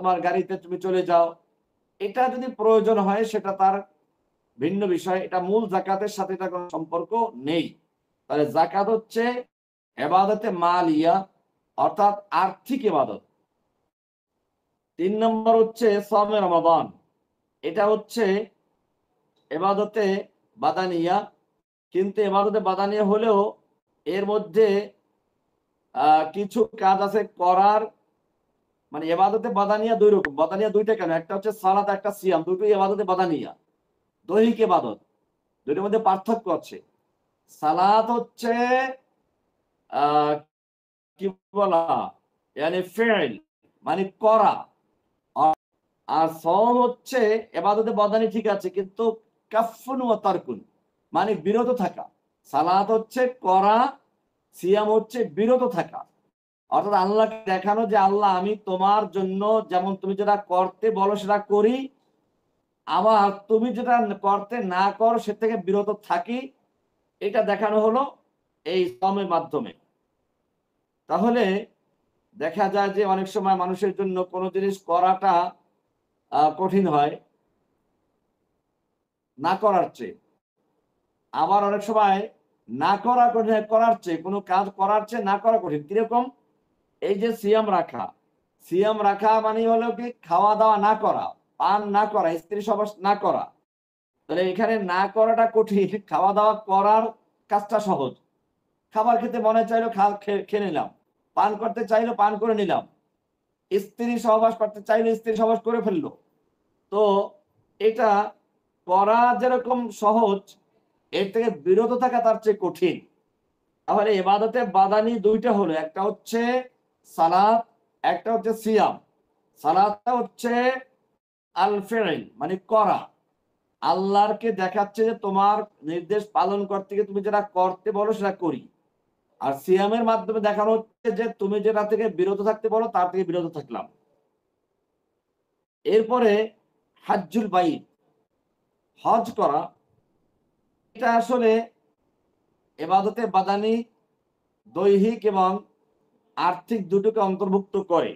তোমার গাড়িতে তুমি চলে যাও, এটা যদি প্রয়োজন হয় সেটা তার ভিন্ন বিষয়। এটা মূল যাকাতের সাথে এটা কোনো সম্পর্ক নেই। তাহলে যাকাত হচ্ছে ইবাদতে মালিয়া, অর্থাৎ আর্থিক ইবাদত। 3 নম্বর হচ্ছে সাওমে রমাদান, এটা হচ্ছে ইবাদতে বাদানিয়া। কিন্তু ইবাদতে বাদানিয়া হলেও এর মধ্যে কিছু কাজ আছে করার, মানে ইবাদতে বাদানিয়া দুই রকম। বাদানিয়া দুইটা কেন? একটা হচ্ছে সালাত, একটা সিয়াম, দুটোই ইবাদতে বাদানিয়া, দৈহিক ইবাদত। দুটোর মধ্যে পার্থক্য আছে। সালাত হচ্ছে আহ কি বলা, মানে ফেল, মানে করা। আর সওম হচ্ছে ইবাদতে বাদানি, ঠিক আছে, কিন্তু কাফফুন ওয়া তারকুন, মানে বিরত থাকা। সালাত হচ্ছে করা, সিয়াম হচ্ছে বিরত থাকা। অর্থাৎ আল্লাহকে দেখানো যে আল্লাহ আমি তোমার জন্য যেমন তুমি যেটা করতে বলো সেটা করি, আবার তুমি যেটা করতে না করো সে থেকে বিরত থাকি, এটা দেখানো হলো এই সওমের মাধ্যমে। তাহলে দেখা যায় যে অনেক সময় মানুষের জন্য কোনো জিনিস করাটা কঠিন হয় না করার চেয়ে। আবার অনেক সময় না করা কঠিন হয় করার চেয়ে, কোনো কাজ করার চেয়ে না করা কঠিন। কিরকম? এই যে সিয়াম রাখা, সিয়াম রাখা মানে হলো কি খাওয়া দাওয়া না করা, পান না করা, স্ত্রী সহবাস না করা। তাহলে এখানে না করাটা কঠিন, খাওয়া দাওয়া করার কাজটা সহজ। খাবার খেতে মনে চাইলো খেয়ে নিলাম, পান করতে চাইলো পান করে নিলাম, স্ত্রী সহবাস করতে চাইলে স্ত্রী সহবাস করে ফেললো। তো এটা করা যেরকম সহজ, এর থেকে বিরত থাকা তার চেয়ে কঠিন। তাহলে ইবাদতে বাদানি দুইটা হলো, একটা হচ্ছে সালাত, একটা হচ্ছে সিয়াম। সালাতটা হচ্ছে আল ফিল, মানে করা, আল্লাহকে দেখাচ্ছে যে তোমার নির্দেশ পালন করতে গিয়ে তুমি যেটা করতে বলো সেটা করি। আর সিয়ামের মাধ্যমে দেখানো হচ্ছে যে তুমি যেটা থেকে বিরত থাকতে বলো তার থেকে বিরত থাকলাম। এরপরে হাজ্জুল বাইত, হজ করা, এটা আসলে ইবাদতে বাদানি, দৈহিক এবং আর্থিক দুটোকে অন্তর্ভুক্ত করে।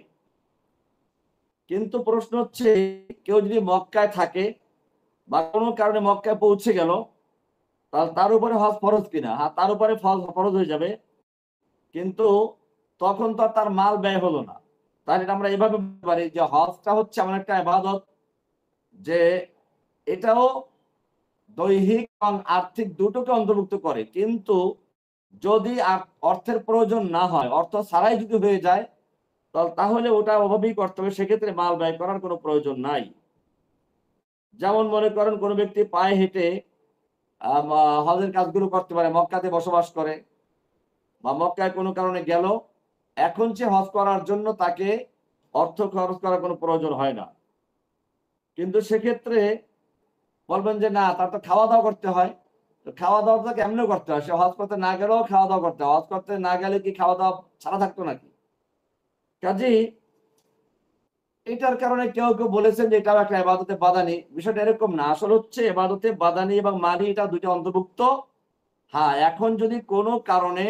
কিন্তু প্রশ্ন হচ্ছে কেউ যদি মক্কায় থাকে বা কোনো কারণে মক্কায় পৌঁছে গেল, তাহলে তার উপরে হজ ফরজ কিনা? হ্যাঁ, তার উপরে ফরজ হয়ে যাবে, কিন্তু তখন তো আর তার মাল ব্যয় হলো না। তাহলে এটা আমরা এভাবে বলতে পারি যে হজটা হচ্ছে এমন একটা ইবাদত যে এটাও দৈহিক এবং আর্থিক দুটোকে অন্তর্ভুক্ত করে। কিন্তু যদি অর্থের প্রয়োজন না হয়, অর্থ ছাড়াই যদি হয়ে যায়, তাহলে ওটা অভাবেই করতে হবে, সেক্ষেত্রে মাল ব্যয় করার কোনো প্রয়োজন নাই। যেমন মনে করেন কোনো ব্যক্তি পায়ে হেঁটে হজের কাজগুলো করতে পারে, মক্কাতে বসবাস করে বা মক্কায় কোনো কারণে গেল, এখন সে হজ করার জন্য তাকে অর্থ খরচ করার কোনো প্রয়োজন হয় না। কিন্তু সেক্ষেত্রে বলবেন যে না, তার তো খাওয়া দাওয়া করতে হয়। তো খাওয়া দাওয়া তো কেমনে করতে হয়? সে হজ করতে না গেলেও খাওয়া দাওয়া করতে হয়। হজ করতে না গেলে কি খাওয়া দাওয়া ছাড়া থাকতো নাকি? কাজেই এটার কারণে কেউ কেউ বলেছেন যে এটাও একটা ইবাদতে বাদানি। বিষয়টা এরকম না, আসলে হচ্ছে ইবাদতে বাদানি এবং মালি এটা দুইটা অন্তর্ভুক্ত। হ্যাঁ, এখন যদি কোনো কারণে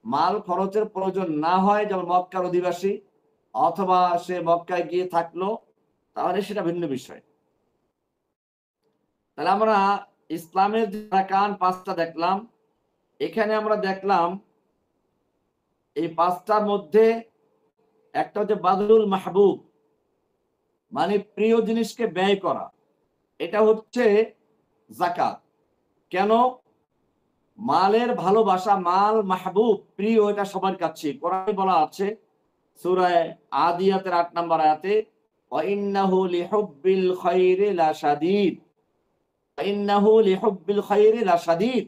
মাল খরচের প্রয়োজন না হয়, যেমন মক্কার অধিবাসী অথবা সে মক্কায় গিয়ে থাকলো, তাহলে সেটা ভিন্ন বিষয়। তাহলে আমরা ইসলামের যে আরকান 5টা দেখলাম, এখানে আমরা দেখলাম এই 5টার মধ্যে একটা হচ্ছে বাদলুল মাহবুব, মানে প্রিয় জিনিসকে ব্যয় করা, এটা হচ্ছে যাকাত। কেন? মালের ভালোবাসা, মাল মাহবুব, প্রিয়, এটা সবার কাছে। কোরআনে বলা আছে সূরা আদিয়াতের 8 নম্বর আয়াতে, ওয়া ইন্নাহু লিহুব্বিল খায়রি লাশাদীদ, ওয়া ইন্নাহু লিহুব্বিল খায়রি লাশাদীদ।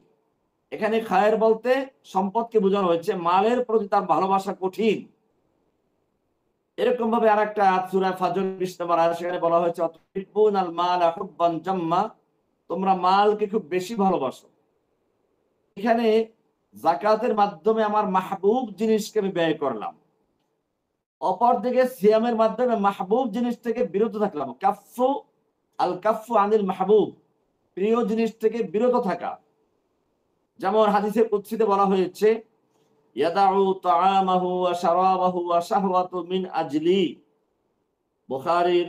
এখানে খায়ের বলতে সম্পদকে বোঝানো হয়েছে, মালের প্রতি তার ভালোবাসা কঠিন। এরকম ভাবে আরেকটা আয়াত সূরা ফাজর 20 নম্বর আয়াত, সেখানে বলা হয়েছে তুহিব্বুনাল মালা হুব্বান জাম্মা, তোমরা মালকে খুব বেশি ভালোবাসো। এখানে যাকাতের মাধ্যমে আমার মাহবুব জিনিসকে আমি ব্যয় করলাম, অপরদিকে সিয়ামের মাধ্যমে মাহবুব জিনিস থেকে বিরত থাকলাম। কাফফু, আল কাফফু আনিল মাহবুব, প্রিয় জিনিস থেকে বিরত থাকা। যেমন হাদিসে কুদসিতে বলা হয়েছে ইয়াদাউ তাআমাহু ওয়া শারাবাহু ওয়া শাহওয়াতু মিন আজলি, বুখারীর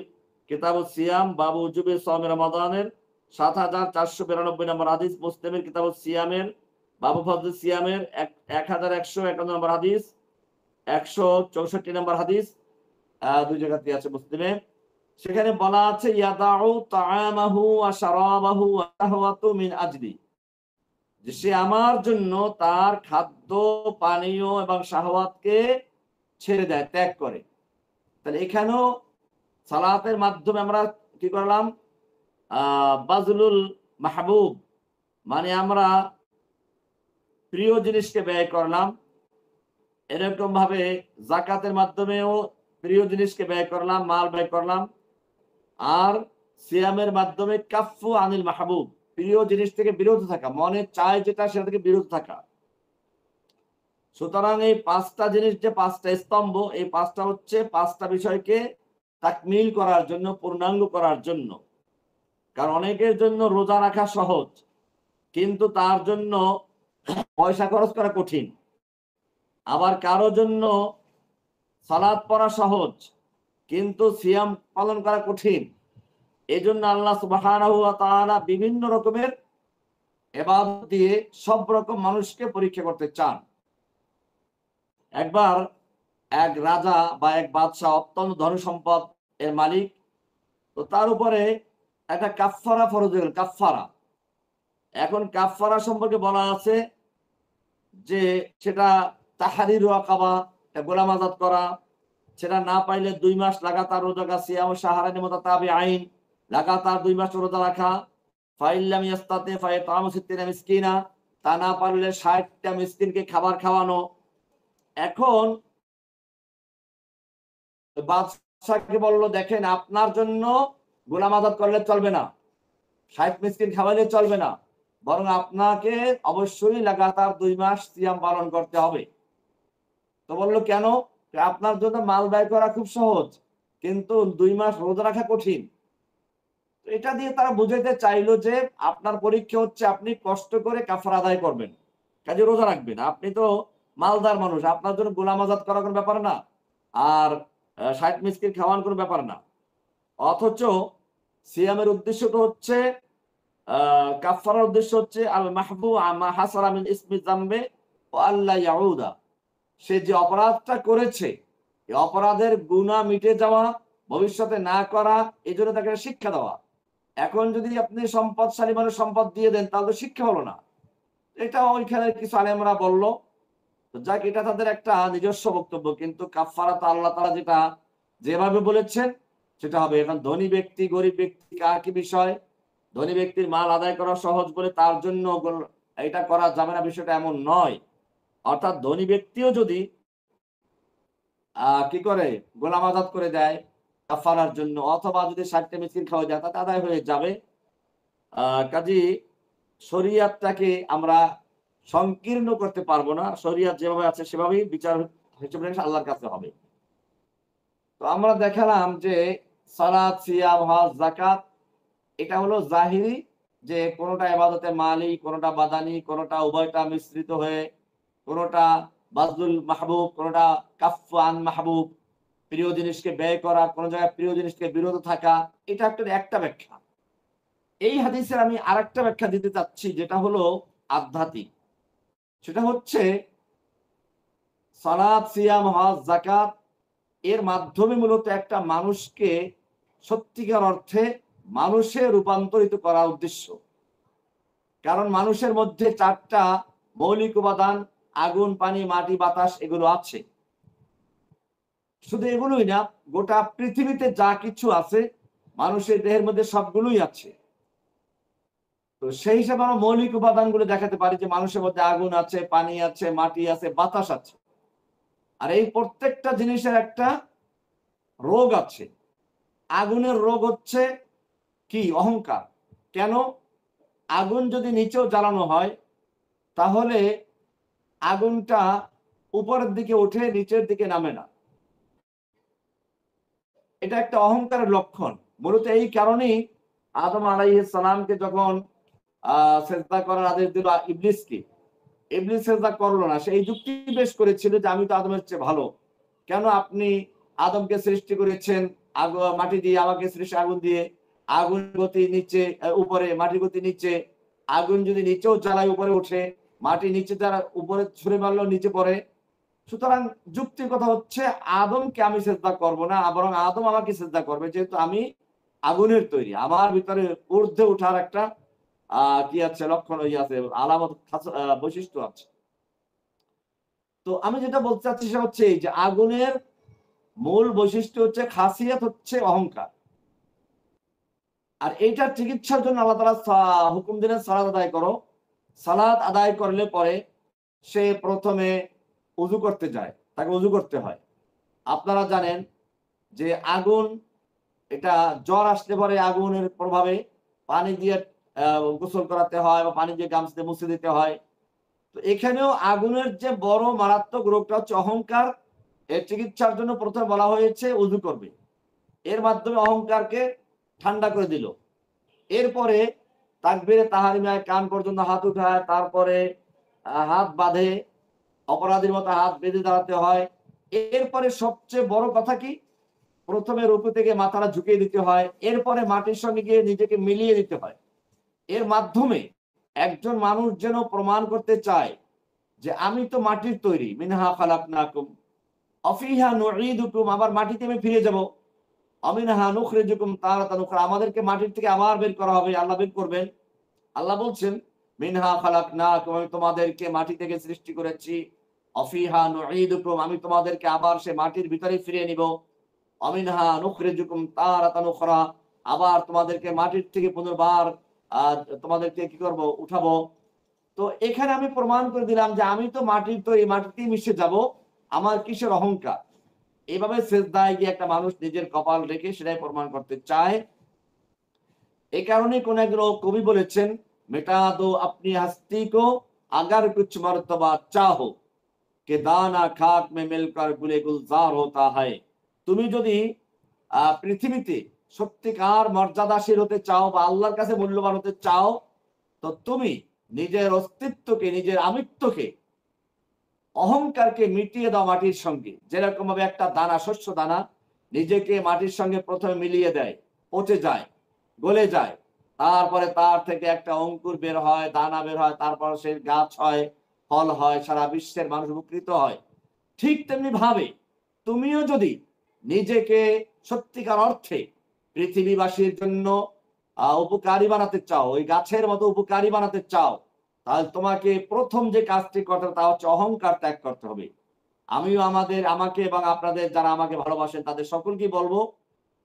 কিতাবুস সিয়াম বাবু উজুবে সাওম রমাদানের ৭৪৯২ নম্বর হাদিস, মুসলিমের কিতাবুস সিয়ামের বাবু ফজলুস সিয়ামের ১১৫১ নম্বর হাদিস, ১৬৪ নম্বর হাদিস, দুই জায়গাতে আছে মুসলিমে। সেখানে বলা আছে ইয়াদাউ তাআমাহু ওয়া শারাবাহু ওয়া শাহওয়াতু মিন আজলি, যে সে আমার জন্য তার খাদ্য পানীয় এবং শাহওয়াতকে ছেড়ে দেয়, ত্যাগ করে। তাহলে এখানেও সালাতের মাধ্যমে আমরা কি করলাম? বাজলুল মাহবুব, মানে আমরা প্রিয় জিনিসকে ব্যয় করলাম। এরকম ভাবে যাকাতের মাধ্যমেও প্রিয় জিনিসকে ব্যয় করলাম, মাল ব্যয় করলাম। আর সিয়ামের মাধ্যমে কাফু আনিল মাহবুব, প্রিয় জিনিস থেকে বিরত থাকা, মনে চায় যেটা সেটা থেকে বিরত থাকা। সুতরাং এই পাঁচটা জিনিস, যে পাঁচটা স্তম্ভ, এই পাঁচটা হচ্ছে পাঁচটা বিষয়কে তাকমিল করার জন্য, পূর্ণাঙ্গ করার জন্য। কারণ অনেকের জন্য রোজা রাখা সহজ, কিন্তু তার জন্য পয়সা খরচ করা কঠিন। আবার কারো জন্য সালাত পড়া সহজ, কিন্তু সিয়াম পালন করা কঠিন। এই জন্য আল্লাহ সুবহানাহু ওয়া তাআলা বিভিন্ন রকমের ইবাদত দিয়ে সব রকম মানুষকে পরীক্ষা করতে চান। একবার এক রাজা বা এক বাদশাহ, অত্যন্ত ধন সম্পদ এর মালিক, তো তার উপরে একটা কাফফারা ফরজ হয়ে গেল। কাফফারা, এখন কাফফারা সম্পর্কে বলা আছে যে সেটা তাহরিরু আকাবা, গোলাম আজাদ করা। সেটা না পাইলে ২ মাস লাগাতার রোজা রাখা, সিয়াম শাহরানি মুতাতাবিআইন, লাগাতার ২ মাস রোজা রাখা। ফাইল্লাম ইয়াস্তাতি ফাইতামু সিত্তিনা মিসকিনা, তা না পারলে ৬০টা মিসকিনকে খাবার খাওয়ানো। এখন বাদশাহকে বলল, দেখেন আপনার জন্য গোলাম আজাদ করলে চলবে না, ৬০ মিসকিন খাওয়াইলে চলবে না, বরং আপনাকে অবশ্যই লাগাতার ২ মাস সিয়াম পালন করতে হবে। তো বলল কেন? আপনার জন্য মাল ব্যয় করা খুব সহজ, কিন্তু ২ মাস রোজা রাখা কঠিন। এটা দিয়ে তারা বুঝাইতে চাইলো যে আপনার পরীক্ষা হচ্ছে আপনি কষ্ট করে কাফারা আদায় করবেন, কাজে রোজা রাখবেন। আপনি তো মালদার মানুষ, আপনার জন্য গোলাম আজাদ করা কোনো ব্যাপার না, আর ৬০ মিসকিন খাওয়ানোর কোনো ব্যাপার না। অথচ সিয়ামের উদ্দেশ্য তো হচ্ছে, কাফারার উদ্দেশ্য হচ্ছে আল মাহবু মা হাসারা মিন ইসমি যামবে ওয়া আল্লা ইয়াউদা, সে যে অপরাধটা করেছে এই অপরাধের গুনাহ মিটে যাওয়া, ভবিষ্যতে না করা, এই জন্য তাকে শিক্ষা দেওয়া। এখন যদি আপনি সম্পদশালী মানুষ সম্পদ দিয়ে দেন, তাহলে তো শিক্ষা হলো না। এটা ওইখানে কিছু আলেমরা বলল, তো যাক, এটা তাদের একটা নিজস্ব বক্তব্য, কিন্তু কাফারা তো আল্লাহ তাআলা যেটা যেভাবে বলেছেন সেটা হবে। এখন ধনী ব্যক্তি গরিব ব্যক্তি কার কি বিষয়? ধনী ব্যক্তির মাল আদায় করা সহজ বলে তার জন্য এটা করা যাবে না, বিষয়টা এমন নয়। অর্থাৎ ধনী ব্যক্তিও যদি কি করে গোলাম আজাদ করে দেয় কাফারার জন্য, অথবা যদি ৬০টা মিসকিন খাওয়া যায়, তাতে আদায় হয়ে যাবে। কাজী শরিয়াতটাকে আমরা সংকীর্ণ করতে পারবো না। শরিয়াত যেভাবে আছে সেভাবেই বিচার হিসেবে আল্লাহর কাছে হবে। তো আমরা দেখালাম যে সালাত, সিয়াম, হজ, যাকাত, এটা হলো জাহিরি, যে কোনোটা ইবাদতে মালি, কোনোটা বাদানি, কোনোটা উভয়টা মিশ্রিত হয়ে, কোনোটা বাজলুল মাহবুব, কোনোটা কাফফু আন মাহবুব, প্রিয় জিনিসকে ব্যয় করা, কোন জায়গায় প্রিয় জিনিস থেকে বিরত থাকা। এটা একটা ব্যাখ্যা। এই হাদিসের আমি আরেকটা ব্যাখ্যা দিতে চাচ্ছি, যেটা হলো আধ্যাত্মিক। সেটা হচ্ছে সালাত, সিয়াম, হজ, যাকাত এর মাধ্যমে মূলত একটা মানুষকে সত্যিকার অর্থে মানুষে রূপান্তরিত করা উদ্দেশ্য। কারণ মানুষের মধ্যে ৪টা মৌলিক উপাদান, আগুন, পানি, মাটি, বাতাস, এগুলো আছে। শুধু এগুলোই না, গোটা পৃথিবীতে যা কিছু আছে মানুষের দেহের মধ্যে সবগুলোই আছে। তো সেই হিসাবে আমরা মৌলিক উপাদানগুলো দেখাতে পারি যে মানুষের মধ্যে আগুন আছে, পানি আছে, মাটি আছে, বাতাস আছে। আর এই প্রত্যেকটা জিনিসের একটা রোগ আছে। আগুনের রোগ হচ্ছে কি? অহংকার। কেন? আগুন যদি নিচেও জ্বালানো হয়, তাহলে আগুনটা উপরের দিকে উঠে নিচের দিকে নামে না। এটা একটা অহংকারের লক্ষণ। মূলত এই কারণেই আদম আলাইহিস সালামকে যখন সেজদা করার আদেশ দিল ইবলিসকে, ইবলিস সেজদা করলো না। সে এই যুক্তি পেশ করেছিল যে আমি তো আদমের চেয়ে ভালো, কেন আপনি আদমকে সৃষ্টি করেছেন মাটি দিয়ে, আমাকে সৃষ্টি আগুন দিয়ে, আগুন গতি নিচে উপরে, মাটির গতি নিচে, আগুন যদি নিচেও জ্বালায় উপরে উঠে, মাটি নিচে যারা উপরে ছুঁড়ে মারলো নিচে পড়ে। সুতরাং যুক্তির কথা হচ্ছে আদমকে আমি সেজদা করব না, বরং আদম আমাকে সেজদা করবে, যেহেতু আমি আগুনের তৈরি। আমার ভিতরে ঊর্ধ্বে ওঠার একটা কি আছে, লক্ষণ আছে, আলামত, বৈশিষ্ট্য আছে। তো আমি যেটা বলতে চাচ্ছি সেটা হচ্ছে এই যে আগুনের মূল বৈশিষ্ট্য হচ্ছে, খাসিয়াত হচ্ছে অহংকার। আর এইটার চিকিৎসার জন্য আল্লাহ তাআলা হুকুম দিলেন সালাত আদায় করো। সালাত আদায় করলে পরে সে প্রথমে উযু করতে যায়, তাকে উযু করতে হয়। আপনারা জানেন যে আগুন, এটা জ্বর আসলে পরে আগুনের প্রভাবে পানি দিয়ে গোসল করাতে হয় বা পানি দিয়ে গামছা দিয়ে মুছে দিতে হয়। তো এখানেও আগুনের যে বড় মারাত্মক রোগটা হচ্ছে অহংকার। এর চিকিৎসার জন্য প্রথমে বলা হয়েছে উযু করবে। এর মাধ্যমে অহংকারকে ঠান্ডা করে দিল। এরপরে তাকবীরে তাহরিমায় কান পর্যন্ত হাত উঠায়, তারপরে হাত বাঁধে, অপরাধীর মতো হাত বেঁধে দাঁড়াতে হয়। এরপরে সবচেয়ে বড় কথা কি, প্রথমে রুকু থেকে মাথাটা ঝুঁকিয়ে দিতে হয়, এরপরে মাটির সঙ্গে গিয়ে নিজেকে মিলিয়ে দিতে হয়। এর মাধ্যমে একজন মানুষ যেন প্রমাণ করতে চায় যে আমি তো মাটির তৈরি, মিনহা খালাকনাকুম অফিহা নুঈদুকুম, আবার মাটিতে আমি ফিরে যাব, অমিনহা নুখরিজুকুম তারাতান উখরা, আমাদেরকে মাটির থেকে আবার বের করা হবে, আল্লাহ বের করবেন। আল্লাহ বলছেন মিনহা খালাকনাকুম, আমি তোমাদেরকে মাটি থেকে সৃষ্টি করেছি, অফিহা নুঈদুকুম, আমি তোমাদেরকে আবার সে মাটির ভিতরে ফিরিয়ে নিব, অমিনহা নুখরিজুকুম তারাতান উখরা, আবার তোমাদেরকে মাটির থেকে পুনর্বার তোমাদেরকে কি করব, উঠাবো। তো এখানে আমি প্রমাণ করে দিলাম যে আমি তো মাটির তৈরি, মাটিতেই মিশে যাব, আমার কিসের অহংকার। এভাবে সেজদায় গিয়ে একটা মানুষ নিজের কপাল রেখে সেটাই প্রমাণ করতে চায়। এই কারণে কোন এক কবি বলেছেন, মেটা দো আপনি হস্তি কো আগার কুছ মর্তবা চাহো, কে দানা খাক মে মিলকর গুলে গুলজার হতা হয়। তুমি যদি পৃথিবীতে সত্যিকার মর্যাদাশীল হতে চাও বা আল্লাহর কাছে মূল্যবান হতে চাও, তো তুমি নিজের অস্তিত্বকে, নিজের আমিত্বকে, অহংকারকে মিটিয়ে দাও মাটির সঙ্গে। যেরকম ভাবে একটা দানা, শস্য দানা নিজেকে মাটির সঙ্গে প্রথমে মিলিয়ে দেয়, পচে যায়, গলে যায়, তারপরে তার থেকে একটা অঙ্কুর বের হয়, দানা বের হয়, তারপর সে গাছ হয়, ফল হয়, সারা বিশ্বের মানুষ উপকৃত হয়। ঠিক তেমনি ভাবে তুমিও যদি নিজেকে সত্যিকার অর্থে পৃথিবীবাসীর জন্য উপকারী বানাতে চাও, ওই গাছের মতো উপকারী বানাতে চাও, তাহলে তোমাকে প্রথম যে কাজটি করতে হবে তা হচ্ছে অহংকার ত্যাগ করতে হবে। আমিও আমাকে এবং আপনাদের যারা আমাকে ভালোবাসেন তাদের সকলকে বলবো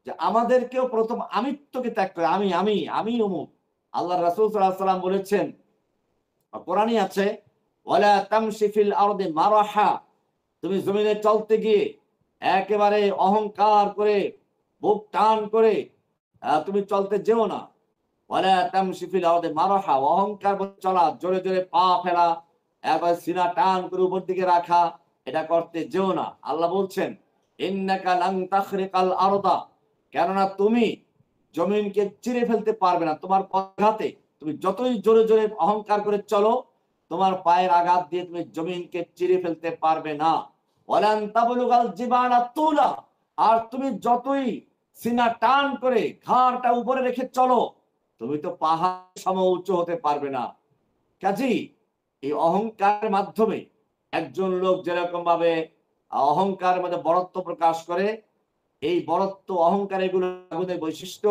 যে আমাদেরকেও প্রথম আমিত্বকে ত্যাগ করে, আমি অমুক। আল্লাহ রাসূল সাল্লাল্লাহু আলাইহি ওয়াসাল্লাম বলেছেন, কোরআনে আছে, ওয়ালা তামশি ফিল আরদি মারাহা, তুমি জমিনে চলতে গিয়ে একেবারে অহংকার করে, বুক টান করে তুমি চলতে যেও না। ওয়ালা তামশি ফিল আরদি মারাহা, অহংকার চলা, জোরে জোরে পা ফেলা, একবার সিনা টান করে উপর দিকে রাখা, এটা করতে যেও না। আল্লাহ বলছেন ইন্নাকা লান তাখরিকাল আরদা, কেননা তুমি জমিনকে চিরে ফেলতে পারবে না তোমার পথঘাতে। তুমি যতই জোরে জোরে অহংকার করে চলো, তোমার পায়ের আঘাত দিয়ে তুমি জমিনকে চিরে ফেলতে পারবে না। ওয়ালান তাবলুগাল জিবালা তুলা, আর তুমি যতই সিনা টান করে ঘাড়টা উপরে রেখে চলো, তুমি তো পাহাড় সম উচ্চ হতে পারবে না। কাজেই এই অহংকারের মাধ্যমে একজন লোক যেরকম ভাবে অহংকারের মধ্যে বড়ত্ব প্রকাশ করে, এই বড়ত্ব, অহংকার, এগুলো আগুনের বৈশিষ্ট্য,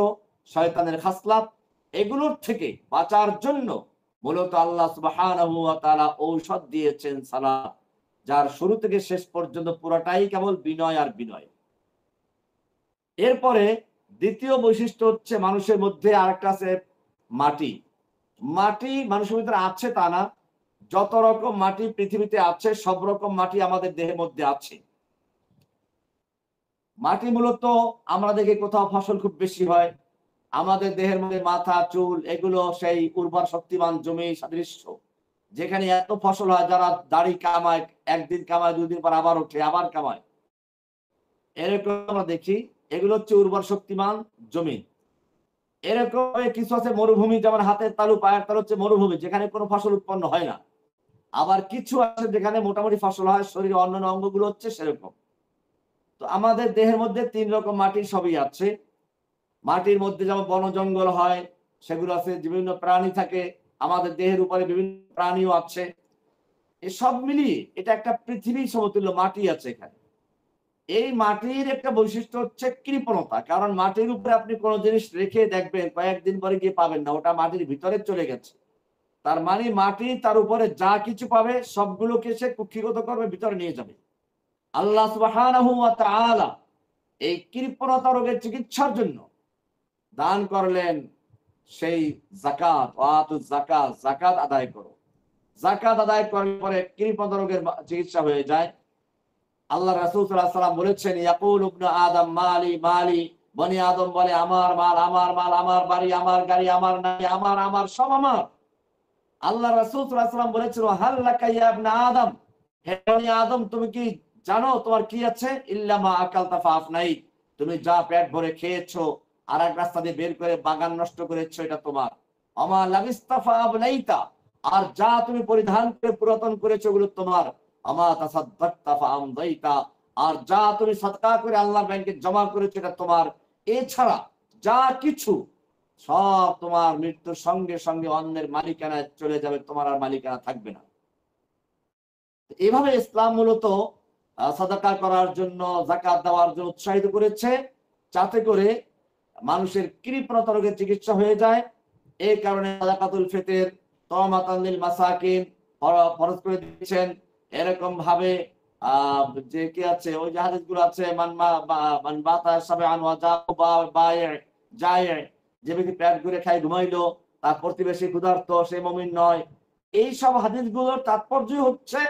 শয়তানের খাসলাত, এগুলোর থেকে বাঁচার জন্য মূলত আল্লাহ সুবহানাহু ওয়া তাআলা ঔষধ দিয়েছেন সালাত, যার শুরু থেকে শেষ পর্যন্ত পুরাটাই কেবল বিনয় আর বিনয়। এরপরে দ্বিতীয় বৈশিষ্ট্য হচ্ছে মানুষের মধ্যে আরেকটা আছে, মাটি। মাটি মানুষের ভিতরে আছে তা না, যত রকম মাটি পৃথিবীতে আছে সব রকম মাটি আমাদের দেহের মধ্যে আছে। মাটি মূলত আমরা দেখি কোথাও ফসল খুব বেশি হয়, আমাদের দেহের মধ্যে মাথা, চুল, এগুলো সেই উর্বর শক্তিমান জমি সাদৃশ্য, যেখানে এত ফসল হয়, যারা দাড়ি কামায়, একদিন কামায়, দুদিন পর আবার ওঠে, আবার কামায়, এরকম আমরা দেখি। এগুলো হচ্ছে উর্বর শক্তিমান জমি। এরকম কিছু আছে মরুভূমি, যেমন হাতের তালু, পায়ের তালু হচ্ছে মরুভূমি, যেখানে কোনো ফসল উৎপন্ন হয় না। আবার কিছু আছে যেখানে মোটামুটি ফসল হয়, শরীরের অন্যান্য অঙ্গগুলো হচ্ছে সেরকম। তো আমাদের দেহের মধ্যে 3 রকম মাটি সবই আছে। মাটির মধ্যে যেমন বন জঙ্গল হয়, সেগুলো আছে, বিভিন্ন প্রাণী থাকে, আমাদের দেহের উপরে বিভিন্ন প্রাণীও আছে। এসব মিলিয়ে এটা একটা পৃথিবী সমতুল্য মাটি আছে এখানে। এই মাটির একটা বৈশিষ্ট্য হচ্ছে কৃপণতা। কারণ মাটির উপরে আপনি কোনো জিনিস রেখে দেখবেন কয়েকদিন পরে গিয়ে পাবেন না, ওটা মাটির ভিতরে চলে গেছে। তার মানে মাটি তার উপরে যা কিছু পাবে সবগুলোকে সে কুক্ষিগত করবে, ভিতরে নিয়ে যাবে। আল্লাহ সুবহানাহু ওয়া তাআলা এই কৃপণতা রোগের চিকিৎসার জন্য দান করলেন সেই যাকাত, ওয়াতুজ যাকাত, যাকাত আদায় করো। যাকাত আদায় করার পরে কৃপণতা রোগের চিকিৎসা হয়ে যায়। আল্লাহ রাসূল সাল্লাল্লাহু আলাইহি ওয়াসাল্লাম বলেছেন, ইয়াকুল ইবনু আদম মালি মালি, বনি আদম বলে আমার মাল, আমার মাল, আমার বাড়ি, আমার গাড়ি, আমার নারী, আমার, আমার সব আমার। আল্লাহ রাসূল সাল্লাল্লাহু আলাইহি ওয়াসাল্লাম বলেছেন, হাল লাকা ইয়া ইবনা আদম, হে বনি আদম তুমি কি জানো তোমার কি আছে? ইল্লা মা আকালতা ফাফনাই, তুমি যা পেট ভরে খেয়েছো আর এক রাস্তা দিয়ে বের করে বাগান নষ্ট করেছো, এটা তোমার। আমা লাবিস্তাফা আবনাইতা, আর যা তুমি পরিধান করে পুরাতন করেছো ওগুলো তোমার। আমা তাসাদ্দাকতা ফাআমদাইতা, আর যা তুমি সদকা করে আল্লাহর ব্যাংকে জমা করেছো এটা তোমার। এছাড়া যা কিছু সব তোমার মৃত্যুর সঙ্গে সঙ্গে অন্যের মালিকানায় চলে যাবে, তোমার আর মালিকানা থাকবে না। এভাবে ইসলাম মূলত সাদাকা করার জন্য, যাকাত দেওয়ার জন্য উৎসাহিত করেছে, যাতে করে মানুষের কৃপণতা রোগের চিকিৎসা হয়ে যায়। এই কারণে সাদাকাতুল ফিতর তাওমাতান লিল মাসাকিন ফরজ করে দিয়েছেন। এরকম ভাবে যে কি আছে ওই যে হাদিসগুলো আছে, মান বাতা সাবআন ওয়া যায়, যে ব্যক্তি পেট ভরে খায় ঘুমাইলো তার প্রতিবেশী ক্ষুধার্ত, সে মুমিন নয়। এই সব হাদিসগুলোর তাৎপর্য হচ্ছে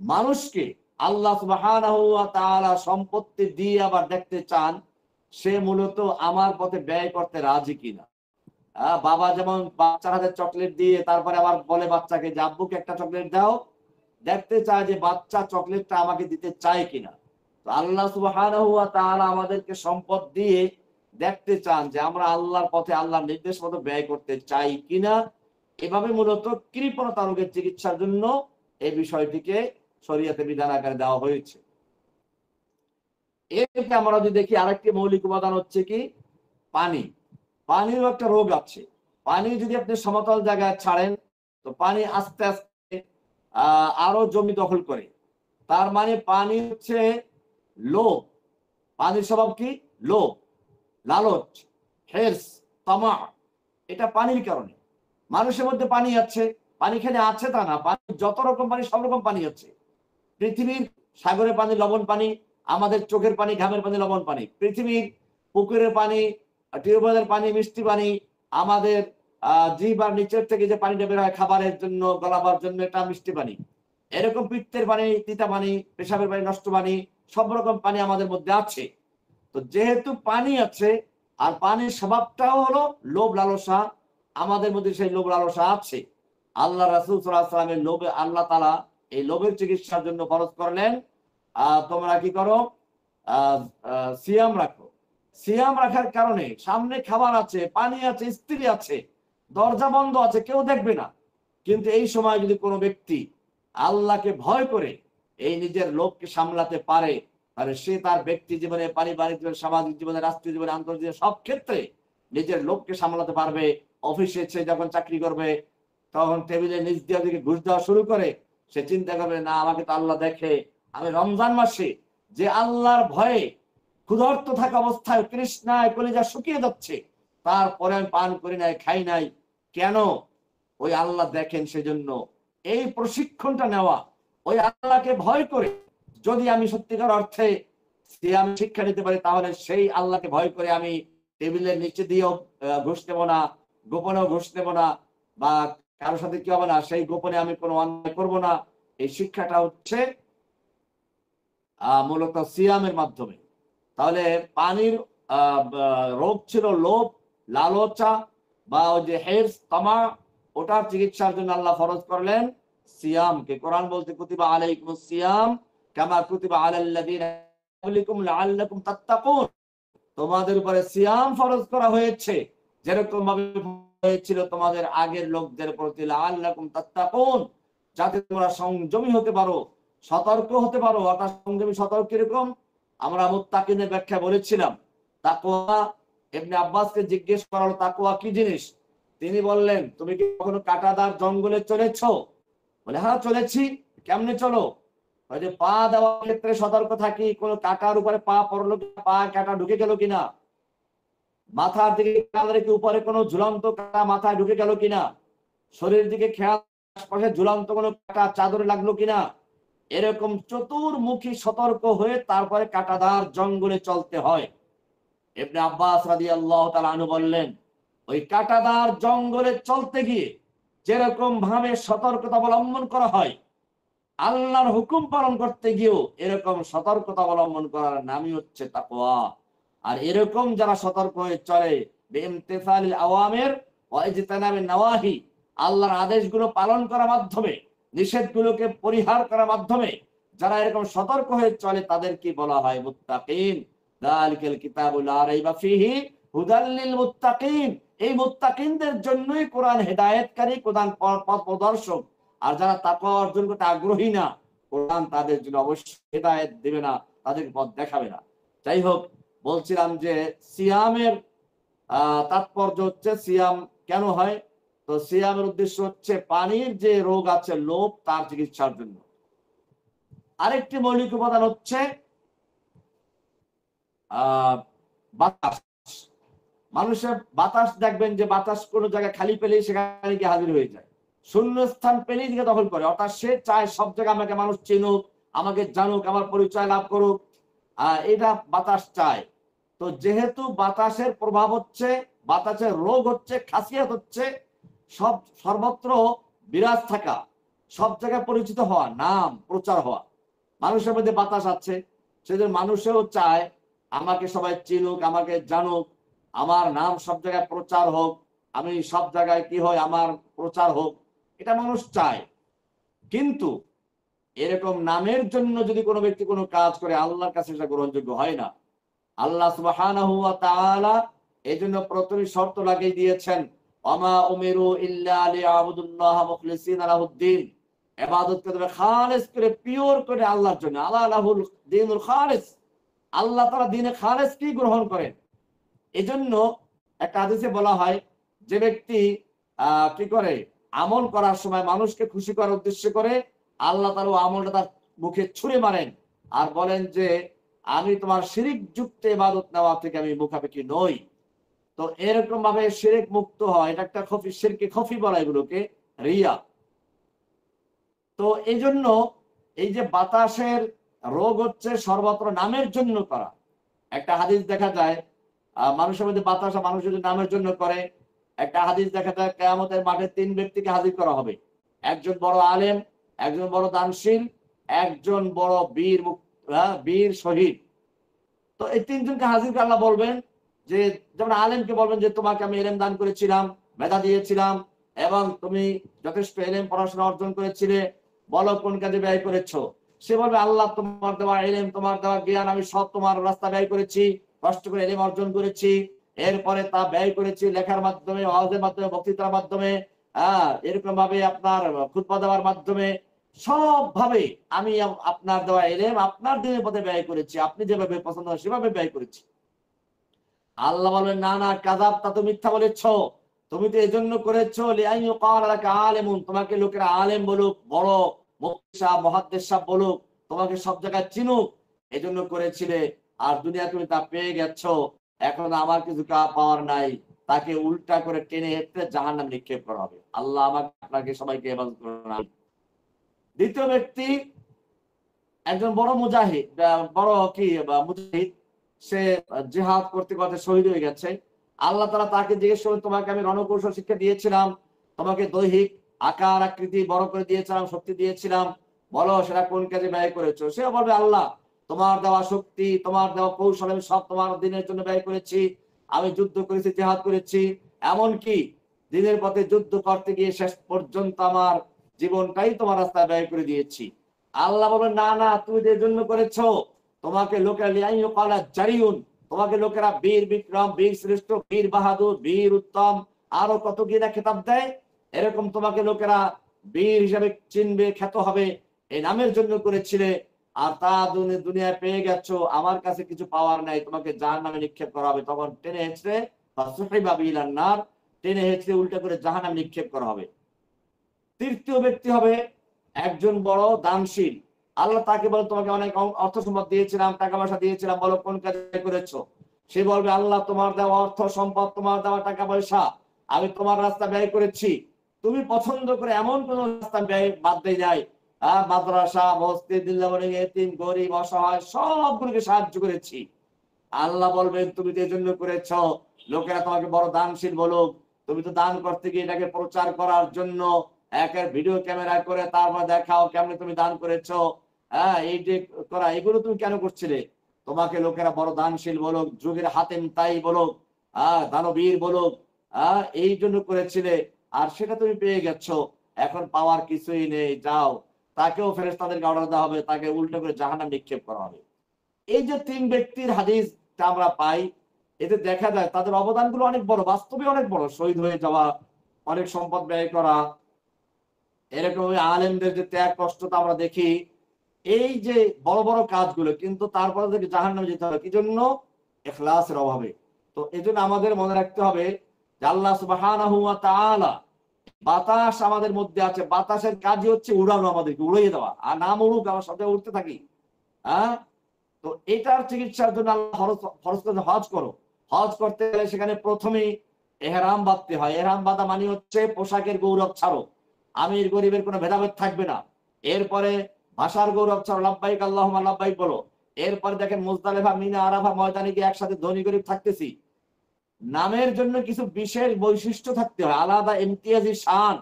মানুষকে আল্লাহ সুবহানাহু ওয়া তাআলা সম্পত্তি দিয়ে আবার দেখতে চান সে মূলত আমার পথে ব্যয় করতে রাজি কিনা। বাবা যেমন বাচ্চার হাতে চকলেট দিয়ে তারপরে আবার বলে বাচ্চাকে যে আব্বুকে একটা চকলেট দাও, দেখতে চায় যে বাচ্চা চকলেটটা আমাকে দিতে চায় কিনা। তো আল্লাহ সুবহানাহু ওয়া তাআলা আমাদেরকে সম্পদ দিয়ে দেখতে চান যে আমরা আল্লাহর পথে আল্লাহর নির্দেশ মতো ব্যয় করতে চাই কিনা। এভাবে মূলত কৃপণতা রোগের চিকিৎসার জন্য এই বিষয়টিকে শরীয়তে বিধান আকারে দেওয়া হয়েছে। এতে আমরা যদি দেখি আরেকটি মৌলিক উপাদান হচ্ছে কি পানি। পানিরও একটা রোগ আছে। পানি যদি আপনি সমতল জায়গায় ছাড়েন তো পানি আস্তে আস্তে আরো জমি দখল করে। তার মানে পানি হচ্ছে লোভ। পানির স্বভাব কি? লোভ, লালচ, হিরস, তামা। এটা পানির কারণে। মানুষের মধ্যে পানি আছে, পানি এখানে আছে তা না, পানি যত রকম পানি সব রকম পানি আছে। পৃথিবীর সাগরের পানি লবণ পানি, আমাদের চোখের পানি, ঘামের পানি লবণ পানি। পৃথিবীর পুকুরের পানি, টিউবওয়েলের পানি মিষ্টি পানি, আমাদের জিভ আর নিচের থেকে যে পানিটা বের হয় খাবারের জন্য, গলাবার জন্য, এটা মিষ্টি পানি। এরকম পিত্তের পানি, তিতা পানি, পেশাবের পানি, নষ্ট পানি, সব রকম পানি আমাদের মধ্যে আছে। তো যেহেতু পানি আছে আর পানির স্বভাবটাও হলো লোভ লালসা, আমাদের মধ্যে সেই লোভ লালসা আছে। আল্লাহ রাসূল সাল্লাল্লাহু আলাইহি ওয়াসাল্লামের লোভে আল্লাহ তাআলা এই লোভের চিকিৎসার জন্য ফরজ করলেন তোমরা কি করো? সিয়াম রাখো। সিয়াম রাখার কারণে সামনে খাবার আছে, পানি আছে, স্ত্রী আছে, দরজা বন্ধ আছে, কেউ দেখবে না। কিন্তু এই সময় যদি কোনো ব্যক্তি আল্লাহকে ভয় করে এই নিজের লোভকে সামলাতে পারে, তাহলে সে তার ব্যক্তি জীবনে, পারিবারিক জীবনে, সামাজিক জীবনে, রাষ্ট্রীয় জীবনে, আন্তর্জাতিক সব ক্ষেত্রে নিজের লোভকে সামলাতে পারবে। অফিসে সে যখন চাকরি করবে তখন টেবিলে নিচ দেওয়া দিকে ঘুষ দেওয়া শুরু করে, সে চিন্তা করবে না আমাকে তো আল্লাহ দেখে। আমি রমজান মাসে যে আল্লাহর ভয়ে ক্ষুধার্ত থাকা অবস্থায় তৃষ্ণায় কলিজা শুকিয়ে যাচ্ছে, তারপরে আমি পান করি নাই, খাই নাই, কেন? ওই আল্লাহ দেখেন। সেজন্য এই প্রশিক্ষণটা নেওয়া, ওই আল্লাহকে ভয় করে যদি আমি সত্যিকার অর্থে সিয়াম শিক্ষা নিতে পারি, তাহলে সেই আল্লাহকে ভয় করে আমি টেবিলের নিচে দিয়েও ঘুষ নেব না, গোপনেও ঘুষ নেব না, বা কারোর সাথে কি হবে না সেই গোপনে আমি কোনো অন্যায় করব না। এই শিক্ষাটা হচ্ছে মূলত সিয়ামের মাধ্যমে। তাহলে পানির রোগ ছিল লোভ, লালসা বা ওই যে হিরস, তামা, ওটার চিকিৎসার জন্য আল্লাহ ফরজ করলেন সিয়ামকে। কোরআন বলতে কুতিবা আলাইকুমুস সিয়াম কামা কুতিবা আলাল্লাযিনা ক্বাবলিকুম লাআল্লাকুম তাত্তাকুন, তোমাদের উপরে সিয়াম ফরজ করা হয়েছে যেরকম ভাবে হয়েছিল তোমাদের আগের লোকদের প্রতি, লাআল্লাকুম তাত্তাকুন, যাতে তোমরা সংযমী হতে পারো, সতর্ক হতে পারো। অর্থাৎ সংযমী সতর্ক কিরকম? আমরা মুত্তাকিনের ব্যাখ্যা বলেছিলাম। তাকওয়া, ইবনে আব্বাসকে জিজ্ঞেস করা হলো তাকওয়া কি জিনিস? তিনি বললেন, তুমি কি কখনো কাঁটাদার জঙ্গলে চলেছো? বলে হ্যাঁ চলেছি। কেমনে চলো? ওই যে পা দেওয়ার ক্ষেত্রে সতর্ক থাকি, কোনো কাঁটার উপরে পা পড়লো কিনা, পা কাঁটা ঢুকে গেল কিনা, মাথার দিকে খেয়াল রেখে উপরে কোনো ঝুলন্ত কাঁটা মাথায় ঢুকে গেল কিনা, শরীরের দিকে খেয়াল, আশপাশে ঝুলন্ত কোনো কাঁটা চাদরে লাগলো কিনা, এরকম চতুর্মুখী সতর্ক হয়ে তারপরে কাঁটাদার জঙ্গলে চলতে হয়। ইবনে আব্বাস রাদিয়াল্লাহু তাআলা আনহু বললেন, ওই কাঁটাদার জঙ্গলে চলতে গিয়ে যেরকম ভাবে সতর্কতা অবলম্বন করা হয়, আল্লাহর হুকুম পালন করতে গিয়েও এরকম সতর্কতা অবলম্বন করার নামই হচ্ছে তাকওয়া। আর এরকম যারা সতর্ক হয়ে চলে, বিইমতিসালিল আওয়ামির ওয়া ইজতিনাবিন নাওয়াহি, আল্লাহর আদেশগুলো পালন করার মাধ্যমে নিষেধগুলোকে পরিহার করার মাধ্যমে যারা এরকম সতর্ক হয়ে চলে তাদের কি বলা হয়? মুত্তাকিন। যালিকাল কিতাবু লা রাইবা ফীহি হুদাল লিল মুত্তাকিন। এই মুত্তাকিনদের জন্যই কোরআন হেদায়েতকারী, কোরআন পথ প্রদর্শক। আর যারা তাকওয়া অর্জন করতে আগ্রহী না, কোরআন তাদের জন্য অবশ্যই হেদায়েত দেবে না, তাদের পথ দেখাবে না। যাই হোক, বলছিলাম যে সিয়ামের তাৎপর্য হচ্ছে সিয়াম কেন হয়? তো সিয়ামের উদ্দেশ্য হচ্ছে পানির যে রোগ আছে লোভ, তার চিকিৎসার জন্য। আরেকটি মৌলিক উপাদান হচ্ছে বাতাস। মানুষের বাতাস, দেখবেন যে বাতাস কোনো জায়গায় খালি পেলেই সেখানে গিয়ে হাজির হয়ে যায়, শূন্য স্থান পেলেই দিকে দখল করে। অর্থাৎ সে চায় সব জায়গায় আমাকে মানুষ চিনুক, আমাকে জানুক, আমার পরিচয় লাভ করুক, এটা বাতাস চায়। তো যেহেতু বাতাসের প্রভাব হচ্ছে, বাতাসের রোগ হচ্ছে, খাসিয়াত হচ্ছে সব সর্বত্র বিরাজ থাকা, সব জায়গায় পরিচিত হওয়া, নাম প্রচার হওয়া। মানুষের মধ্যে বাতাস আছে, সেজন্য মানুষেও চায় আমাকে সবাই চিনুক, আমাকে জানুক, আমার নাম সব জায়গায় প্রচার হোক, আমি সব জায়গায় কি হয় আমার প্রচার হোক, এটা মানুষ চায়। কিন্তু এরকম নামের জন্য যদি কোনো ব্যক্তি কোনো কাজ করে, আল্লাহর কাছে সেটা গ্রহণযোগ্য হয় না। আল্লাহ সুবহানাহু ওয়া তাআলা এজন্য প্রথমে শর্ত লাগিয়ে দিয়েছেন, ওয়ামা উমিরু ইল্লা লিয়াবুদুল্লাহ মুখলিসিনা লাহুদ্দিন। ইবাদত করবে খালিস করে, পিওর করে আল্লাহর জন্য। আল্লাহ লাহুল দীনুল খালিস। আল্লাহ তাআলা দ্বীনে খালিস কি গ্রহণ করেন। এজন্য একটা হাদিসে বলা হয়, যে ব্যক্তি কি করে আমল করার সময় মানুষকে খুশি করার উদ্দেশ্য করে, আল্লাহ তাআলা আমলটা তার মুখে ছুঁড়ে মারেন আর বলেন যে আমি তোমার শিরিক যুক্ত ইবাদত নেওয়া থেকে আমি মুখাপেক্ষী নই। তো এরকম ভাবে শিরিক মুক্ত হয়, এটা একটা খফি, শিরকে খফি বলা এগুলোকে, রিয়া। তো এই জন্য এই যে বাতাসের রোগ হচ্ছে সর্বত্র নামের জন্য করা। একটা হাদিস দেখা যায়, মানুষের মধ্যে বাতাস মানুষ যদি নামের জন্য করে, একটা হাদিস দেখা যায় কিয়ামতের মাঠে 3 ব্যক্তিকে হাজির করা হবে। একজন বড় আলেম, একজন বড় দানশীল, একজন বড় বীর শহীদ। তো এই 3 জনকে হাজির করে আল্লাহ বলবেন যে, যেমন আলেমকে বলবেন যে তোমাকে আমি ইলম দান করেছিলাম, মেধা দিয়েছিলাম, এবং তুমি যথেষ্ট ইলম পড়াশোনা অর্জন করেছিলে, বলো কোন কাজে ব্যয় করেছো। সে বলবে আল্লাহ তোমার দেওয়া ইলম, তোমার দেওয়া জ্ঞান আমি সব তোমার রাস্তা ব্যয় করেছি, কষ্ট করে ইলম অর্জন করেছি, এরপরে তা ব্যয় করেছি লেখার মাধ্যমে, ওয়াজের মাধ্যমে, বক্তৃতার মাধ্যমে, এরকম ভাবে আপনার খুতবা দেওয়ার মাধ্যমে, সব ভাবে আমি আপনার দেওয়া ইলম আপনার দিনের পথে ব্যয় করেছি, আপনি যেভাবে পছন্দ হয় সেভাবে ব্যয় করেছি। আল্লাহ বলবেন না না কাযাব, তা তো মিথ্যা বলেছ, তুমি তো এজন্য করেছো লিআইয়ু ক্বালা লাকা আলিমুন, তোমাকে লোকেরা আলেম বলুক, বড় মুফতি সাহেব, মুহাদ্দিস সাহেব বলুক, তোমাকে সব জায়গায় চিনুক, এজন্য করেছিলে। আর দুনিয়া তুমি তা পেয়ে গেছো, এখন আমার কিছু পাওয়ার নাই, তাকে উল্টা করে টেনে হেঁটে জাহান্নামে নিক্ষেপ করা হবে। আল্লাহ আমাকে আপনাকে সবাইকে হেফাজত করুন। দ্বিতীয় ব্যক্তি একজন বড় মুজাহিদ, মুজাহিদ, সে জিহাদ করতে করতে শহীদ হয়ে গেছে। আল্লাহ তাআলা তাকে জিজ্ঞেস করলেন, তোমাকে আমি রণকৌশল শিক্ষা দিয়েছিলাম, তোমাকে দৈহিক আকার আকৃতি বড় করে দিয়েছিলাম, শক্তি দিয়েছিলাম, বলো সেটা কোন কাজে ব্যয় করেছো। সে বলবে আল্লাহ তোমার দেওয়া শক্তি, তোমার দেওয়া কৌশল আমি সব তোমার দিনের জন্য ব্যয় করেছি, আমি যুদ্ধ করেছি, জিহাদ করেছি, এমনকি দিনের পথে যুদ্ধ করতে গিয়ে শেষ পর্যন্ত আমার জীবনটাই তোমার রাস্তায় ব্যয় করে দিয়েছি। আল্লাহ বলবেন না না তুমি এর জন্য করেছো, তোমাকে লোকেরা লিআইয়ু ক্বালা জারিউন, তোমাকে লোকেরা বীর বিক্রম, বীর শ্রেষ্ঠ, বীর বাহাদুর, বীর উত্তম, আরো কত কি না খেতাব দেয়, এরকম তোমাকে লোকেরা বীর হিসাবে চিনবে, খ্যাত হবে, এই নামের জন্য করেছিলে। আর তা দুনিয়ায় পেয়ে গেছো, আমার কাছে কিছু পাওয়ার নাই, তোমাকে জাহান্নামে নিক্ষেপ করা হবে। তখন টেনে হেঁচড়ে ফাসুহিবা বিহিলান নার, টেনে হেঁচড়ে উল্টা করে জাহান্নামে নিক্ষেপ করা হবে। তৃতীয় ব্যক্তি হবে একজন বড় দানশীল। আল্লাহ তাকে বলে, তোমাকে অনেক অর্থ সম্পদ দিয়েছিলাম, টাকা পয়সা দিয়েছিলাম, বলো কোন কাজে করেছো? সে বলবে, আল্লাহ তোমার দেওয়া অর্থ সম্পদ, তোমার দেওয়া টাকা পয়সা আমি তোমার রাস্তা ব্যয় করেছি। তুমি পছন্দ করে এমন কোন রাস্তা ব্যয় বাদ দিয়ে যায়, মাদ্রাসা, মসজিদ, এতিম, গরিব, অসহায় সবগুলোকে সাহায্য করেছি। আল্লাহ বলবেন, তুমি তো এই জন্য করেছ, লোকেরা তোমাকে বড় দানশীল বলুক। তুমি তো দান করতে গিয়ে এটাকে প্রচার করার জন্য একের ভিডিও ক্যামেরা করে তারপর দেখাও কেমনে তুমি দান করেছো। এই যে করা, এগুলো তুমি কেন করছিলে? তোমাকে লোকেরা বড় দানশীল বলুক, যুগের হাতেম তাই বলুক, দানবীর বলুক, এই জন্য করেছিলে। আর সেটা তুমি পেয়ে গেছো, এখন পাওয়ার কিছুই নেই, যাও। তাকেও ফেরেশতাদেরকে অর্ডার দেওয়া হবে, তাকে উল্টো করে জাহান্নামে নিক্ষেপ করা হবে। এই যে তিন ব্যক্তির হাদিসটা আমরা পাই, এতে দেখা যায় তাদের অবদানগুলো অনেক বড়, বাস্তবে অনেক বড়। শহীদ হয়ে যাওয়া, অনেক সম্পদ ব্যয় করা, এরকম আলেমদের যে ত্যাগ কষ্টটা আমরা দেখি, এই যে বড় বড় কাজগুলো, কিন্তু তারপরে থেকে জাহান্নামে যেতে হবে কি জন্য? ইখলাসের অভাবে। তো এই জন্য আমাদের মনে রাখতে হবে যে আল্লাহ সুবহানাহু ওয়া তাআলা, বাতাস আমাদের মধ্যে আছে, বাতাসের কাজই হচ্ছে উড়ানো, আমাদেরকে উড়িয়ে দেওয়া। আর নাম উড়ুক, আমার সাথে উঠতে থাকি। হ্যাঁ, তো এটার চিকিৎসার জন্য আল্লাহ ফরজ করেছে হজ করো। হজ করতে গেলে সেখানে প্রথমেই এহরাম বাঁধতে হয়। এহরাম বাঁধা মানে হচ্ছে পোশাকের গৌরব ছাড়ো, আমির গরিবের কোনো ভেদাভেদ থাকবে না। এরপরে ভাষার গৌরব ছাড়ো, লাব্বাইক আল্লাহুম্মা লাব্বাইক বলো। এরপরে দেখেন মুজদালিফা, মিনা, আরাফা ময়দানে গিয়ে একসাথে ধনী গরিব থাকতেছি। নামের জন্য কিছু বিশেষ বৈশিষ্ট্য থাকতে হয়, আলাদা ইমতিয়াজি শান,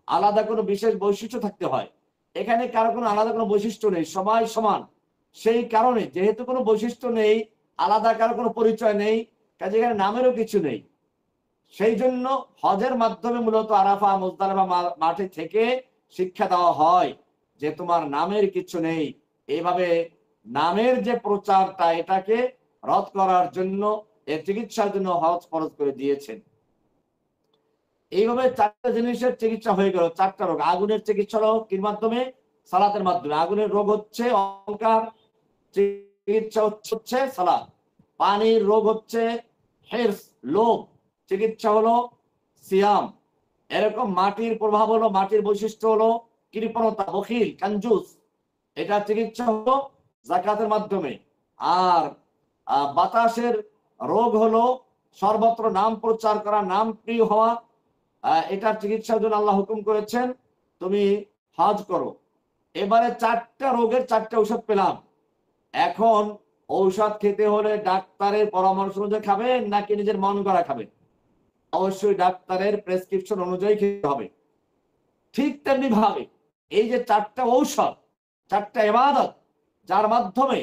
আলাদা কোনো বিশেষ বৈশিষ্ট্য থাকতে হয়। এখানে কারো কোনো আলাদা কোনো বৈশিষ্ট্য নেই, সবাই সমান। সেই কারণে যেহেতু কোনো বৈশিষ্ট্য নেই, আলাদা কারো কোনো পরিচয় নেই, কাজে এখানে নামেরও কিছু নেই। সেই জন্য হজের মাধ্যমে মূলত আরাফা মুজদালিফা মাঠে থেকে শিক্ষা দেওয়া হয় যে তোমার নামের কিছু নেই। এইভাবে নামের যে প্রচারটা, এটাকে রদ করার জন্য, এর চিকিৎসার জন্য হজ ফরজ করে দিয়েছেন। এইভাবে চারটা জিনিসের চিকিৎসা হয়ে গেল। চারটা রোগ। আগুনের চিকিৎসা হলো কি মাধ্যমে? সালাতের মাধ্যমে। আগুনের রোগ হচ্ছে অহংকার, চিকিৎসা হচ্ছে সালাত। পানির রোগ হচ্ছে হিরস, লোভ, চিকিৎসা হলো সিয়াম। এরকম মাটির প্রভাব হলো, মাটির বৈশিষ্ট্য হলো কৃপণতা, বখিল, কাঞ্জুস, এটা চিকিৎসা হলো যাকাতের মাধ্যমে। আর বাতাসের রোগ হলো সর্বত্র নাম প্রচার করা, নাম প্রিয় হওয়া। এটার চিকিৎসার জন্য আল্লাহ হুকুম করেছেন তুমি হজ করো। এবারে চারটা রোগের চারটা ঔষধ পেলাম। এখন ঔষধ খেতে হলে ডাক্তারের পরামর্শ অনুযায়ী খাবেন নাকি নিজের মন গড়া খাবেন? অবশ্যই ডাক্তারের প্রেসক্রিপশন অনুযায়ী খেতে হবে। ঠিক তেমনি ভাবে এই যে চারটা ঔষধ, চারটা ইবাদত, যার মাধ্যমে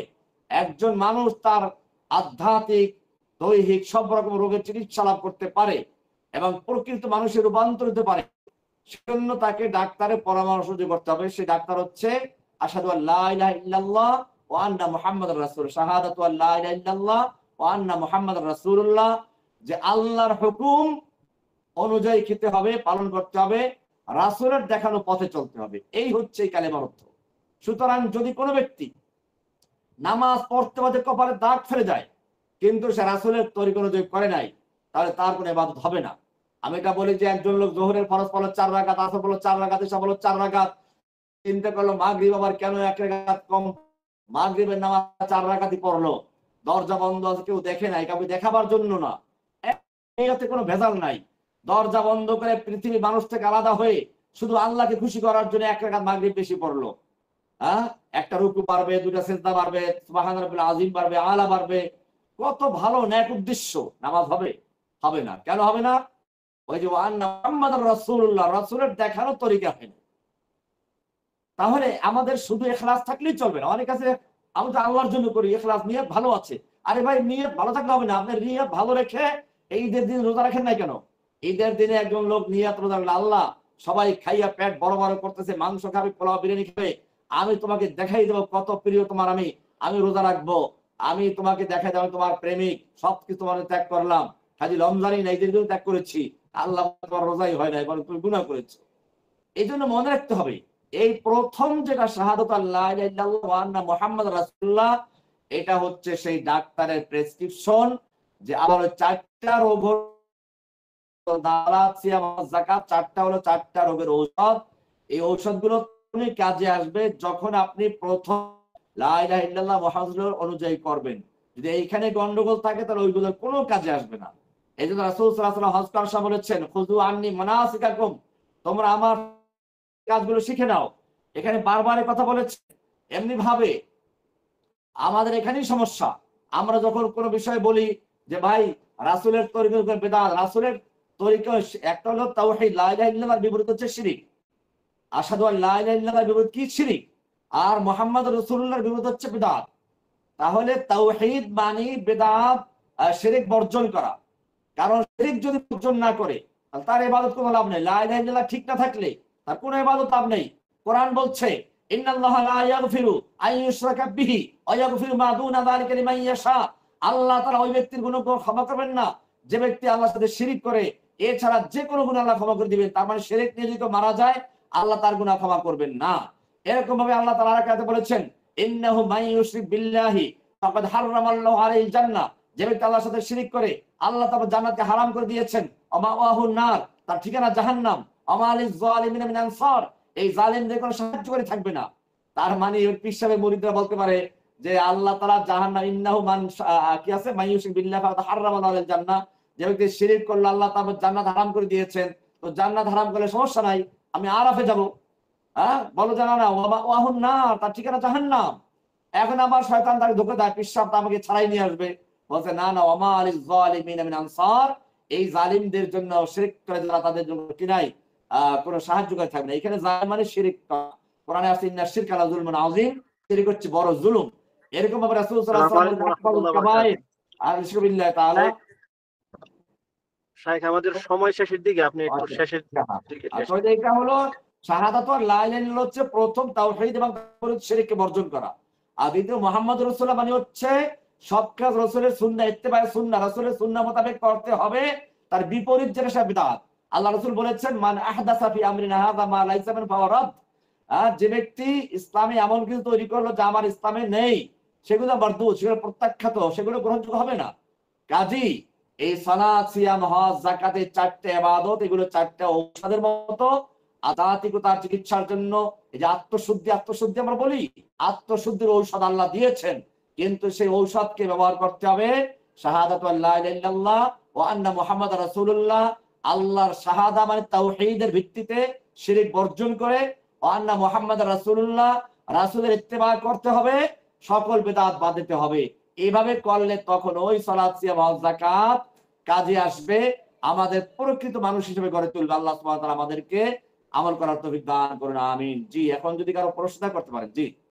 একজন মানুষ তার আধ্যাত্মিক, দৈহিক সব রকম রোগের চিকিৎসা লাভ করতে পারে এবং প্রকৃত মানুষের রূপান্তরিত পারে, সেজন্য তাকে ডাক্তারের পরামর্শ করতে হবে। সে ডাক্তার হচ্ছে আশহাদু আল্লা ইলাহা ইল্লাল্লাহ ওয়া আন্না মুহাম্মাদুর রাসূল, শাহাদাতু আল্লা ইলাহা ইল্লাল্লাহ ওয়া আন্না মুহাম্মাদুর রাসূলুল্লাহ, যে আল্লাহর হুকুম অনুযায়ী খেতে হবে, পালন করতে হবে, রাসূলের দেখানো পথে চলতে হবে। এই হচ্ছে এই কালেমার অর্থ। সুতরাং যদি কোনো ব্যক্তি নামাজ পড়তে পড়তে কপালে দাগ ফেলে যায় কিন্তু সে রাসূলের তরিক অনুযায়ী করে নাই, তাহলে তার কোনো ইবাদত হবে না। আমি এটা বলি যে একজন লোক যোহরের ফরজ পড়লো 4 রাকাত, আসর পড়লো 4 রাকাত, ইশা পড়লো 4 রাকাত, চিন্তা করলো মাগরিব আবার কেন 1 রাকাত কম, মাগরিবের নামাজ 4 রাকাতই পড়লো, দরজা বন্ধ আছে, কেউ দেখে নাই, কাউকে দেখাবার জন্য না, এতে কোনো ভেজাল নাই। দরজা বন্ধ করে পৃথিবী মানুষ থেকে আলাদা হয়ে শুধু আল্লাহকে খুশি করার জন্য 1 রাকাত মাগরিব বেশি পড়লো। একটা রুকু পারবে, দুটা সিজদা পারবে, সুবহান রাব্বিল আযীম পারবে, আলা পারবে, কত ভালো ন্যাক উদ্দেশ্য, নামাজ হবে? হবে না। কেন হবে না? ওই যে আন্না মুহাম্মাদুর রাসূলুল্লাহ, রাসূলের দেখানো তরিকা হয় না। তাহলে আমাদের শুধু ইখলাস থাকলেই চলবে না। অনেক আছে আমি তো আল্লাহর জন্য করি, ইখলাস, নিয়ত ভালো আছে। আরে ভাই, নিয়ত ভালো থাকলে হবে না। আপনি নিয়ত ভালো রেখে এই ঈদের দিন রোজা রাখেন নাই কেন? ঈদের দিনে একজন লোক নিয়ত রোজা রাখলো, আল্লাহ সবাই খাইয়া পেট বড় বড় করতেছে, মাংস খাবে, পোলাও বিরিয়ানি খাবে, আমি তোমাকে দেখাই দেবো কত প্রিয় তোমার, আমি আমি রোজা রাখবো, আমি তোমাকে দেখাই দেবো তোমার প্রেমিক, সবকিছু তোমার ত্যাগ করলাম, খালি রমজানই না ঈদের দিন ত্যাগ করেছি, আল্লাহ তোমার রোজাই হয় না, এবার তুমি গুনাহ করেছো। এই জন্য মনে রাখতে হবে এই প্রথম যেটা শাহাদাত আল্লাহ ইলাহা ইল্লাল্লাহ ওয়া আন্না মুহাম্মদ রাসূলুল্লাহ, এটা হচ্ছে সেই ডাক্তারের প্রেসক্রিপশন যে আমার চারটা রোগ, দাওয়াত, সিয়াম, যাকাত, চারটা হলো চারটা রোগের ঔষধ। এই ঔষধগুলো কাজে আসবে যখন আপনি প্রথম লা ইলাহা ইল্লাল্লাহ মুহাম্মাদুর অনুযায়ী করবেন। যদি এইখানে গন্ডগোল থাকে তাহলে ওইগুলো কোনো কাজে আসবে না। এই জন্য রাসূল সাল্লাল্লাহু আলাইহি ওয়াসাল্লাম হজ করার সময় বলেছেন, খুযু আন্নী মানাসিকাকুম, তোমরা আমার কাজগুলো শিখে নাও। এখানে বারবার এই কথা বলেছে। এমনি ভাবে আমাদের এখানেই সমস্যা। আমরা যখন কোনো বিষয় বলি যে ভাই রাসূলের তরিকা বেদাত, রাসূলের তরিকা একটা হলো তাওহীদ, লা ইলাহা ইল্লাল্লাহর বিপরীত হচ্ছে শিরক। আশহাদু আল্লা লা ইলাহা ইল্লাল্লাহর বিপরীত কি? শিরক। আর মুহাম্মদ রাসূলুল্লাহর বিপরীত হচ্ছে বিদআত। তাহলে তাওহীদ মানে বেদাত, শিরক বর্জন করা। কারণ শিরক যদি বর্জন না করে তাহলে তার ইবাদত কোনো লাভ নেই। লা ইলাহা ইল্লাল্লাহ ঠিক না থাকলে তার কোনো ইবাদত লাভ নেই। কোরআন বলছে ইন্নাল্লাহা লা ইয়াগফিরু আন ইউশরাকা বিহি ওয়া ইয়াগফিরু মা দুনা যালিকা লিমান ইয়াশা। আল্লাহ তাআলা ওই ব্যক্তির গুনাহ ক্ষমা করবেন না যে ব্যক্তি আল্লাহর সাথে শিরক করে। এছাড়া যে কোনো গুনাহ আল্লাহ ক্ষমা করে দিবেন। তার মানে শিরক নিয়ে যদি মারা যায় আল্লাহ তার গুনাহ ক্ষমা করবেন না। এরকম ভাবে আল্লাহ তাআলা আরেক আয়াতে বলেছেন ইন্নাহু মান ইউশরিক বিল্লাহি ফাকাদ হারামাল্লাহু আলাইহিল জান্নাহ। যে ব্যক্তি আল্লাহর সাথে শিরক করে আল্লাহ তাআলা জান্নাতকে হারাম করে দিয়েছেন। ওয়ামাওয়াহুন নার, তার ঠিকানা জাহান্নাম। ওয়ামা লিজ জালিমিনা মিন আনসার, এই জালিমদের কোনো সাহায্যকারী থাকবে না। তার মানে পীর সাহেবের মুরিদরা বলতে পারে যে আল্লাহ তাআলা জাহান্নাম, ইন্নাহু মান কি আছে, মান ইউশরিক বিল্লাহি ফাকাদ হারামাল্লাহু আলাইহিল জান্নাহ, যে ব্যক্তি শিরক করলো আল্লাহ তাআলা জান্নাত হারাম করে দিয়েছেন। তো জান্নাত হারাম করলে সমস্যা নাই, আমি আরাফে যাব। হ্যাঁ, বলো জানা না, ওয়ামাওয়াহুন নার, তার ঠিকানা জাহান্নাম। এখন আবার শয়তান তাকে ধোঁকা দেয়, পীর সাহেব আমাকে ছাড়াই নিয়ে আসবে। বলছে না না, ওয়ামা লিজ জালিমিনা মিন আনসার, এই জালিমদের জন্য, শিরক করে যারা তাদের জন্য কি নাই, কোনো সাহায্যকারী থাকবে না। এখানে জালিম মানে শিরক। কোরআনে আছে ইন্না শিরকা লা যুলমুন আযীম, শিরক হচ্ছে বড় জুলুম। এরকম ভাবে রাসূল সাল্লাল্লাহু আলাইহি ওয়াসাল্লাম বলেছেন আকবারুল কাবায়ের আল-ইশরাকু বিল্লাহি তাআলা। শাইখ আমাদের সময় শেষের দিকে, আপনি একটু শেষের দিকে। আসলে এটা হলো শাহাদাত ওয়া লা ইলাহা ইল্লাল্লাহ হচ্ছে প্রথম তাওহীদ এবং শিরককে বর্জন করা। আর দ্বিতীয় মুহাম্মদুর রাসূলুল্লাহ মানে হচ্ছে সব কাজ রাসূলের সুন্নাহ, ইত্তেবায়ে সুন্নাহ, রাসূলের সুন্নাহ মোতাবেক করতে হবে। তার বিপরীত যেটা সে বিদআত। আল্লাহ রাসূল বলেছেন মান আহদাসা ফি আমরিনা হাযা মা লাইসা মিন ফাহুয়া রাদ। যে ব্যক্তি ইসলামে এমন কিছু তৈরি করলো যা আমার ইসলামে নেই, সেগুলো মারদুদ, সেগুলো প্রত্যাখ্যাত, সেগুলো গ্রহণযোগ্য হবে না। কাজী এই সালাত, সিয়াম, হজ, যাকাতের চারটে ইবাদত, এগুলো চারটা ঔষধের মতো আধ্যাত্মিকতার চিকিৎসার জন্য। এই যে আত্মশুদ্ধি আমরা বলি, আত্মশুদ্ধির ঔষধ আল্লাহ দিয়েছেন, কিন্তু সেই ঔষধকে ব্যবহার করতে হবে শাহাদাতু আল্লা ইলাহা ইল্লাল্লাহ ওয়া আন্না মুহাম্মাদুর রাসূলুল্লাহ। আল্লাহর শাহাদা মানে তাওহীদের ভিত্তিতে শিরক বর্জন করে, ওয়া আন্না মুহাম্মাদুর রাসূলুল্লাহ, রাসূলের ইত্তেবা করতে হবে, সকল বিদআত বাদ দিতে হবে। এইভাবে করলে তখন ওই সালাত, সিয়াম, হজ, যাকাত কাজে আসবে, আমাদের প্রকৃত মানুষ হিসেবে গড়ে তুলবে। আল্লাহ সুবহানাহু ওয়া তাআলা আমাদেরকে আমল করার তৌফিক দান করুন, আমিন। জি, এখন যদি কারো প্রশ্ন করতে পারেন। জি।